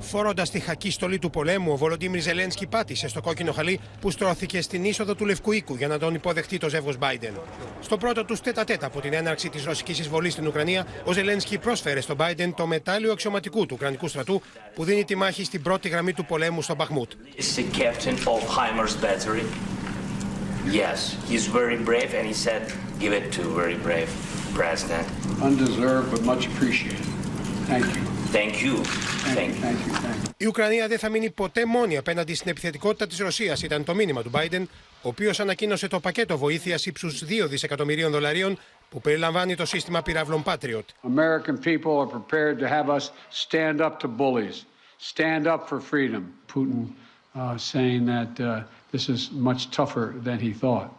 Φορώντας τη χακή στολή του πολέμου, ο Βολοντίμιρ Ζελένσκι πάτησε στο κόκκινο χαλί που στρώθηκε στην είσοδο του Λευκού Οίκου για να τον υποδεχτεί το ζεύγος Μπάιντεν. Στο πρώτο του τέτα-τέτα από την έναρξη της ρωσικής εισβολής στην Ουκρανία, ο Ζελένσκι πρόσφερε στον Μπάιντεν το μετάλλιο αξιωματικού του Ουκρανικού στρατού που δίνει τη μάχη στην πρώτη γραμμή του πολέμου στο Μπαχμούτ. Yes, he's very brave and he said, give it to very brave president. Undeserved but much appreciated. Thank you. Thank you. Thank you. Η Ουκρανία δεν θα μείνει ποτέ μόνη απέναντι στην επιθετικότητα της Ρωσίας, ήταν το μήνυμα του Μπάιντεν, ο οποίος ανακοίνωσε το πακέτο βοήθειας ύψους $2 δισεκατομμυρίων που περιλαμβάνει το σύστημα πυράβλων Patriot. American people are prepared to have us stand up to bullies, stand up for freedom. Putin saying that this is much tougher than he thought.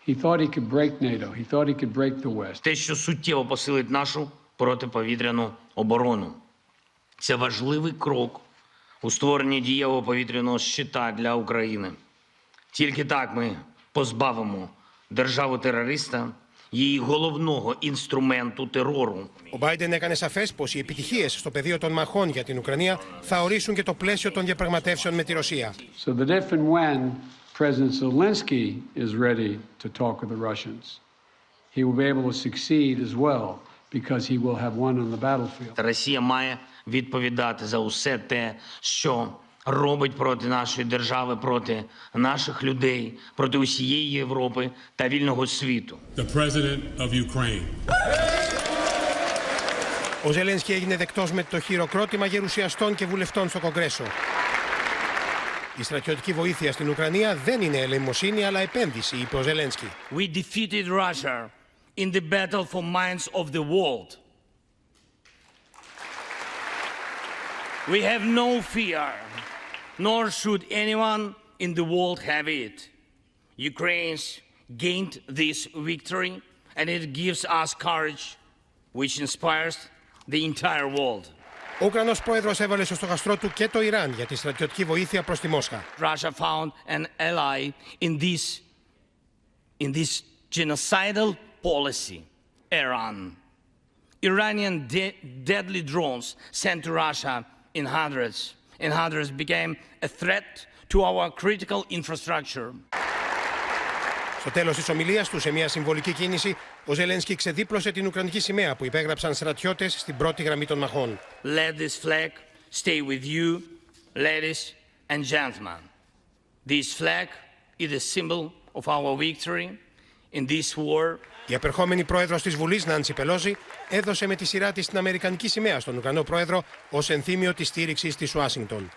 He thought he could break NATO. He thought he could break the West. Те, що суттєво посилить нашу протиповітряну оборону. Це важливий крок у створенні дієвого повітряного щита для України. Тільки так ми позбавимо державу-терориста її головного інструменту терору. Ο Μπάιντεν έκανε σαφές πως οι επιτυχίες στο πεδίο των μαχών για την Ουκρανία θα ορίσουν και το πλαίσιο των διαπραγματεύσεων με τη Ρωσία. So that if and when President Zelensky is ready to talk with the Russians, he will be able to succeed as well because he will have won on the battlefield. Росія має відповідати за усе те, що робить проти нашої держави, проти наших людей, проти усієї Європи та вільного світу. The President of Ukraine. Ο Ζελένσκι έγινε δεκτός με το χειροκρότημα γερουσιαστών και βουλευτών στο Κογκρέσο. Η στρατιωτική βοήθεια στην Ουκρανία δεν είναι ελεημοσύνη, αλλά επένδυση, είπε ο Ζελένσκι. We defeated Russia in the battle for minds of the world. We have no fear, nor should anyone in the world have it. Ukraine's gained this victory, and it gives us courage, which inspires the entire world. Ο Ουκρανός Πρόεδρος έβαλε στο στοχαστρό του και το Ιράν για τη στρατιωτική βοήθεια προς τη Μόσχα. Russia found an ally in this genocidal policy, Iran. Iranian deadly drones sent to Russia in hundreds became a threat to our critical infrastructure. Στο τέλος της ομιλίας του, σε μια συμβολική κίνηση, ο Ζελένσκι ξεδίπλωσε την Ουκρανική σημαία που υπέγραψαν στρατιώτες στην πρώτη γραμμή των μαχών. Let this flag stay with you, ladies and gentlemen. This flag is a symbol of our victory in this war. Η απερχόμενη πρόεδρος της Βουλής, Νάνση Πελόζη, έδωσε με τη σειρά της την Αμερικανική σημαία στον Ουκρανό Πρόεδρο ως ενθύμιο της στήριξης της Ουάσιγκτον.